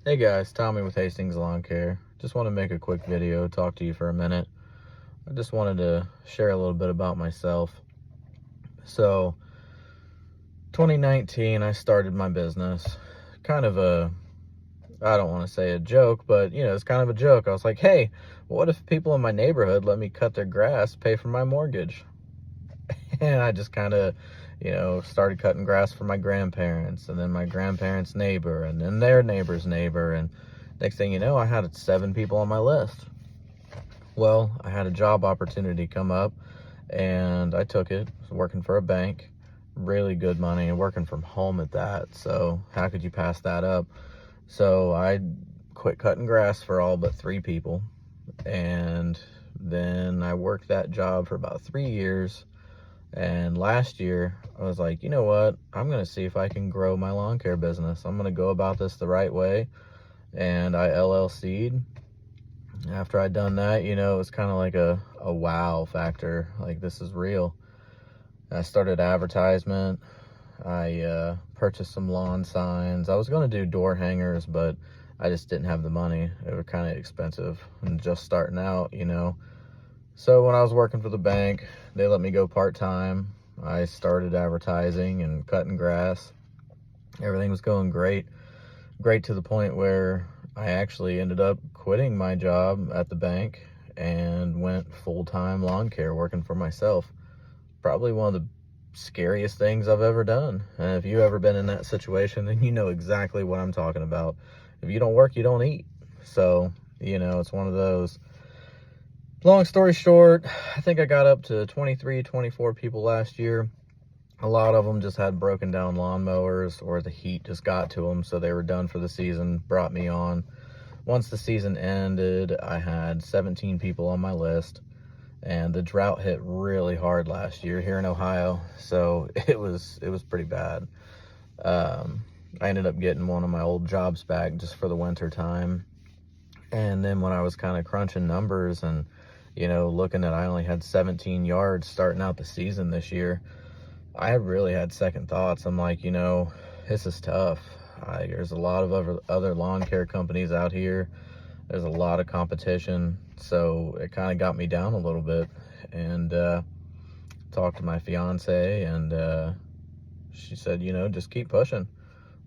Hey guys, Tommy with Hastings Lawn Care. Just want to make a quick video, talk to you for a minute. I just wanted to share a little bit about myself. So, 2019, I started my business. Kind of I don't want to say a joke, but it's kind of a joke. I was like, hey, what if people in my neighborhood let me cut their grass, pay for my mortgage? And I just kind of, started cutting grass for my grandparents, and then my grandparents' neighbor, and then their neighbor's neighbor. And next thing you know, I had 7 people on my list. Well, I had a job opportunity come up, and I took it. I was working for a bank, really good money, and working from home at that. So how could you pass that up? So I quit cutting grass for all but 3 people. And then I worked that job for about 3 years. And last year, I was like, you know what? I'm going to see if I can grow my lawn care business. I'm going to go about this the right way. And I LLC'd. After I'd done that, it was kind of like a wow factor. Like, this is real. I started advertisement. I purchased some lawn signs. I was going to do door hangers, but I just didn't have the money. They were kind of expensive and just starting out, So when I was working for the bank, they let me go part-time. I started advertising and cutting grass. Everything was going great. Great to the point where I actually ended up quitting my job at the bank and went full-time lawn care working for myself. Probably one of the scariest things I've ever done. And if you've ever been in that situation, then you know exactly what I'm talking about. If you don't work, you don't eat. So, it's one of those. Long story short, I think I got up to 23, 24 people last year. A lot of them just had broken down lawnmowers, or the heat just got to them, so they were done for the season, brought me on. Once the season ended, I had 17 people on my list, and the drought hit really hard last year here in Ohio, so it was pretty bad. I ended up getting one of my old jobs back just for the winter time. And then when I was kind of crunching numbers and looking at I only had 17 yards starting out the season this year, I really had second thoughts. I'm like, this is tough. There's a lot of other lawn care companies out here. There's a lot of competition. So it kind of got me down a little bit. And talked to my fiance, and she said, just keep pushing.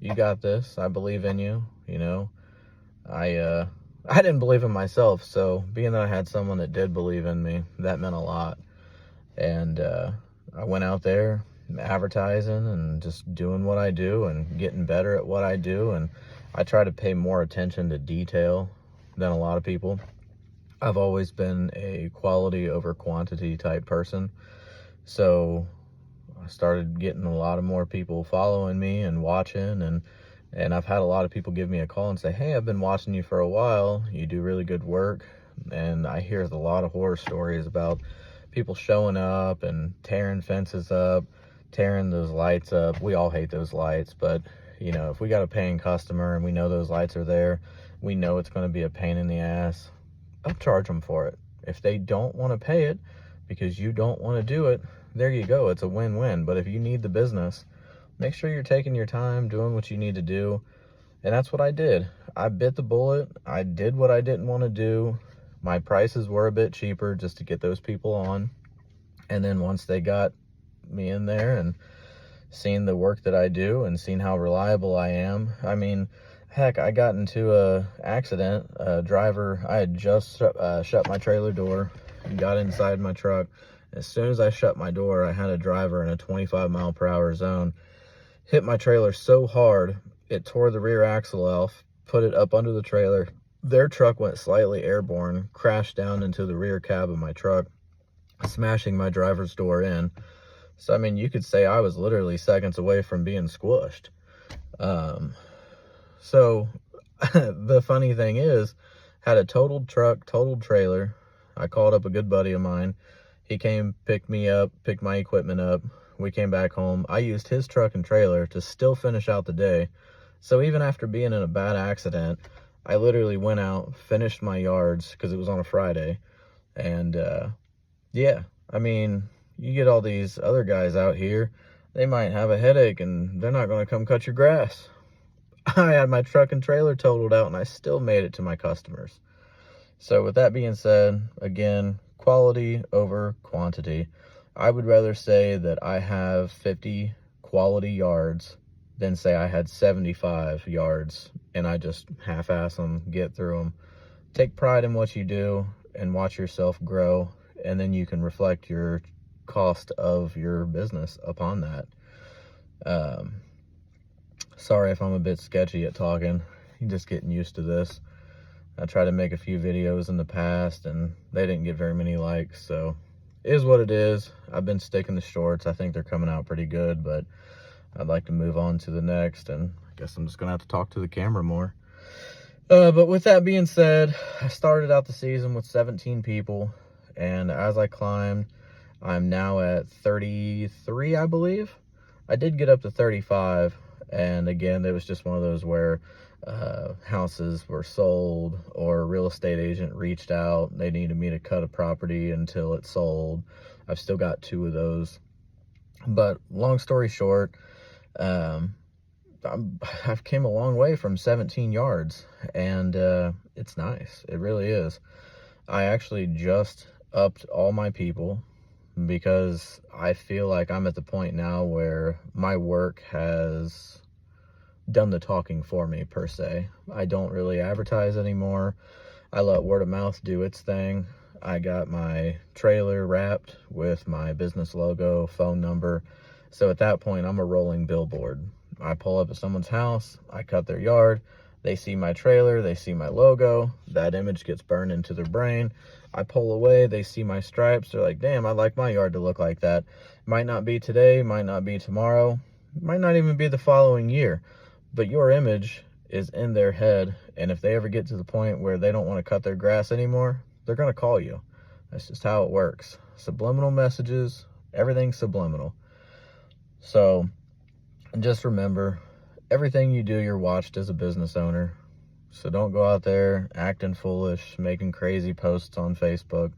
You got this. I believe in you. I didn't believe in myself, so being that I had someone that did believe in me, that meant a lot. And I went out there advertising and just doing what I do and getting better at what I do. And I try to pay more attention to detail than a lot of people. I've always been a quality over quantity type person. So I started getting a lot of more people following me and watching, and I've had a lot of people give me a call and say, hey, I've been watching you for a while. You do really good work. And I hear a lot of horror stories about people showing up and tearing fences up, tearing those lights up. We all hate those lights, but if we got a paying customer and we know those lights are there, we know it's going to be a pain in the ass, I'll charge them for it. If they don't want to pay it because you don't want to do it, there you go. It's a win-win. But if you need the business, make sure you're taking your time, doing what you need to do. And that's what I did. I bit the bullet. I did what I didn't want to do. My prices were a bit cheaper just to get those people on. And then once they got me in there and seen the work that I do and seen how reliable I am, I mean, heck, I got into a accident. A driver, I had just shut my trailer door and got inside my truck. As soon as I shut my door, I had a driver in a 25-mile-per-hour zone hit my trailer so hard, it tore the rear axle off, put it up under the trailer. Their truck went slightly airborne, crashed down into the rear cab of my truck, smashing my driver's door in. So, I mean, you could say I was literally seconds away from being squished. So, the funny thing is, had a totaled truck, totaled trailer. I called up a good buddy of mine. He came, picked me up, picked my equipment up. We came back home. I used his truck and trailer to still finish out the day. So even after being in a bad accident, I literally went out, finished my yards because it was on a Friday. And yeah, I mean, you get all these other guys out here, they might have a headache and they're not going to come cut your grass. I had my truck and trailer totaled out and I still made it to my customers. So with that being said, again, quality over quantity. I would rather say that I have 50 quality yards than say I had 75 yards and I just half-ass them, get through them. Take pride in what you do and watch yourself grow, and then you can reflect your cost of your business upon that. Sorry if I'm a bit sketchy at talking. I'm just getting used to this. I tried to make a few videos in the past and they didn't get very many likes, so it is what it is. I've been sticking to shorts. I think they're coming out pretty good, but I'd like to move on to the next, and I guess I'm just gonna have to talk to the camera more. But with that being said, I started out the season with 17 people, and as I climbed, I'm now at 33, I believe. I did get up to 35, and again, it was just one of those where houses were sold or a real estate agent reached out. They needed me to cut a property until it sold. I've still got 2 of those. But long story short, I've came a long way from 17 yards, and it's nice. It really is. I actually just upped all my people because I feel like I'm at the point now where my work has done the talking for me, per se. I don't really advertise anymore. I let word of mouth do its thing. I got my trailer wrapped with my business logo, phone number. So at that point, I'm a rolling billboard. I pull up at someone's house, I cut their yard, they see my trailer, they see my logo, that image gets burned into their brain. I pull away, they see my stripes, they're like, damn, I'd like my yard to look like that. Might not be today, might not be tomorrow, might not even be the following year, but your image is in their head, and if they ever get to the point where they don't want to cut their grass anymore, they're going to call you. That's just how it works. Subliminal messages, everything's subliminal. So just remember, everything you do, you're watched as a business owner. So don't go out there acting foolish, making crazy posts on Facebook.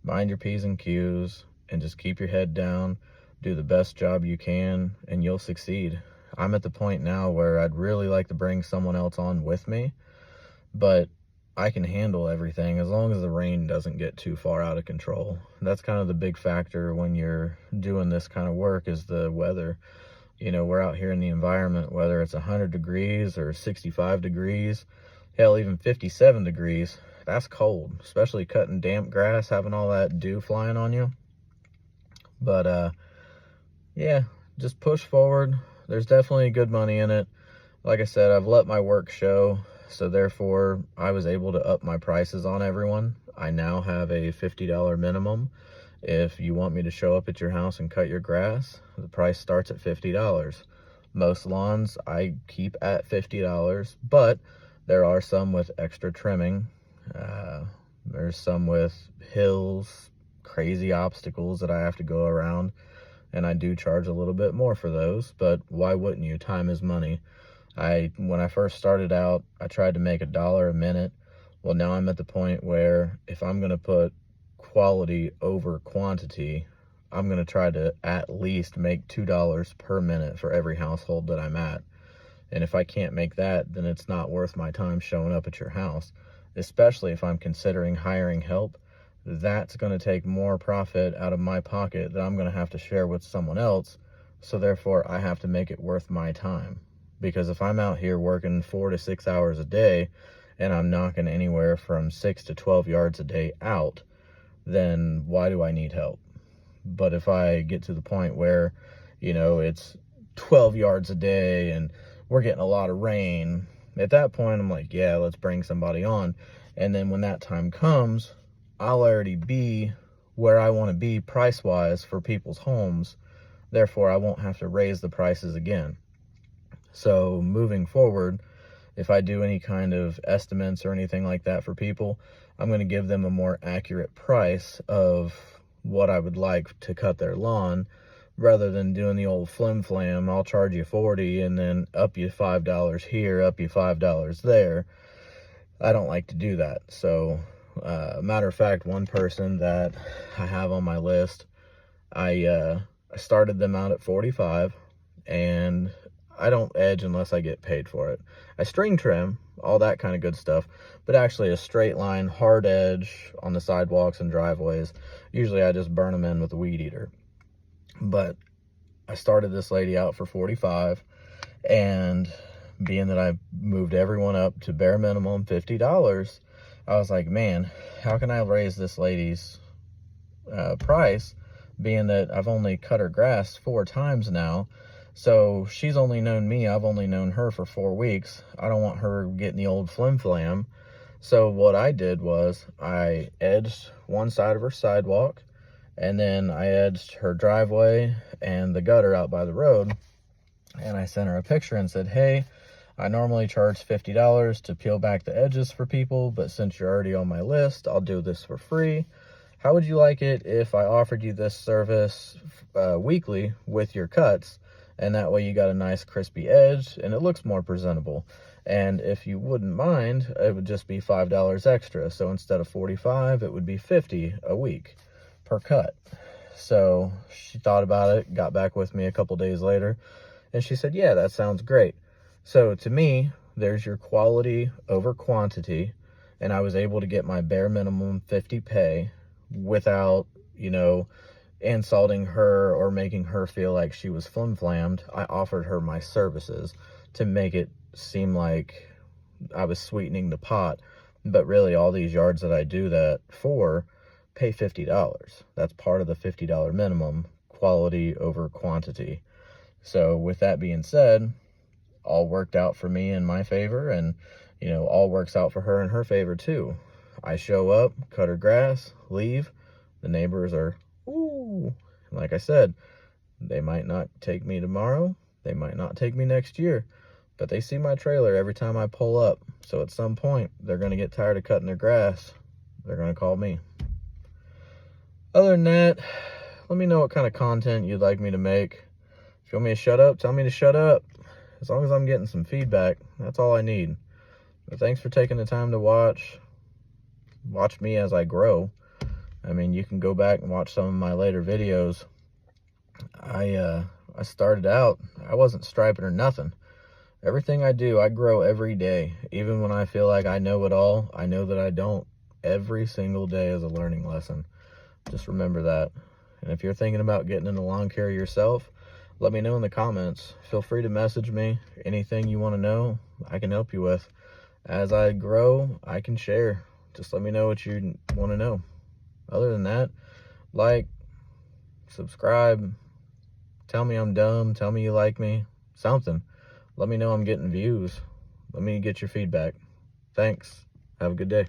Mind your P's and Q's and just keep your head down. Do the best job you can and you'll succeed. I'm at the point now where I'd really like to bring someone else on with me, but I can handle everything as long as the rain doesn't get too far out of control. That's kind of the big factor when you're doing this kind of work, is the weather. You know, we're out here in the environment, whether it's 100 degrees or 65 degrees, hell, even 57 degrees, that's cold, especially cutting damp grass, having all that dew flying on you. But, yeah, just push forward. There's definitely good money in it. Like I said, I've let my work show, so therefore I was able to up my prices on everyone. I now have a $50 minimum. If you want me to show up at your house and cut your grass, the price starts at $50. Most lawns I keep at $50, but there are some with extra trimming. There's some with hills, crazy obstacles that I have to go around, and I do charge a little bit more for those, but why wouldn't you? Time is money. When I first started out, I tried to make $1 a minute. Well, now I'm at the point where if I'm going to put quality over quantity, I'm going to try to at least make $2 per minute for every household that I'm at. And if I can't make that, then it's not worth my time showing up at your house, especially if I'm considering hiring help. That's going to take more profit out of my pocket that I'm going to have to share with someone else. So therefore, I have to make it worth my time. Because if I'm out here working 4 to 6 hours a day and I'm knocking anywhere from 6 to 12 yards a day out, then why do I need help? But if I get to the point where, you know, it's 12 yards a day and we're getting a lot of rain, at that point I'm like, yeah, let's bring somebody on. And then when that time comes, I'll already be where I want to be price-wise for people's homes. Therefore, I won't have to raise the prices again. So moving forward, if I do any kind of estimates or anything like that for people, I'm going to give them a more accurate price of what I would like to cut their lawn, rather than doing the old flim-flam, I'll charge you $40 and then up you $5 here, up you $5 there. I don't like to do that. So, matter of fact, one person that I have on my list, I started them out at $45, and I don't edge unless I get paid for it. I string trim, all that kind of good stuff, but actually a straight line, hard edge on the sidewalks and driveways, usually I just burn them in with a weed eater. But I started this lady out for $45, and being that I moved everyone up to bare minimum $50, I was like, man, how can I raise this lady's price, being that I've only cut her grass 4 times now. So she's only known me, I've only known her for 4 weeks. I don't want her getting the old flim flam. So what I did was I edged one side of her sidewalk, and then I edged her driveway and the gutter out by the road. And I sent her a picture and said, hey, I normally charge $50 to peel back the edges for people, but since you're already on my list, I'll do this for free. How would you like it if I offered you this service weekly with your cuts? And that way you got a nice crispy edge and it looks more presentable. And if you wouldn't mind, it would just be $5 extra. So instead of $45, it would be $50 a week per cut. So she thought about it, got back with me a couple days later, and she said, yeah, that sounds great. So to me, there's your quality over quantity, and I was able to get my bare minimum 50 pay without, insulting her or making her feel like she was flim-flammed. I offered her my services to make it seem like I was sweetening the pot, but really all these yards that I do that for pay $50. That's part of the $50 minimum, quality over quantity. So with that being said, all worked out for me in my favor, and all works out for her in her favor too. I show up, cut her grass, leave. The neighbors are, ooh. Like I said, they might not take me tomorrow, they might not take me next year, but they see my trailer every time I pull up. So at some point, they're going to get tired of cutting their grass. They're going to call me. Other than that, let me know what kind of content you'd like me to make. If you want me to shut up, tell me to shut up. As long as I'm getting some feedback, that's all I need. But thanks for taking the time to watch me as I grow. I mean, you can go back and watch some of my later videos. I started out, I wasn't striping or nothing. Everything I do, I grow every day. Even when I feel like I know it all, I know that I don't. Every single day is a learning lesson. Just remember that. And if you're thinking about getting into lawn care yourself, let me know in the comments. Feel free to message me. Anything you want to know, I can help you with. As I grow, I can share. Just let me know what you want to know. Other than that, like, subscribe, tell me I'm dumb, tell me you like me, something. Let me know I'm getting views. Let me get your feedback. Thanks. Have a good day.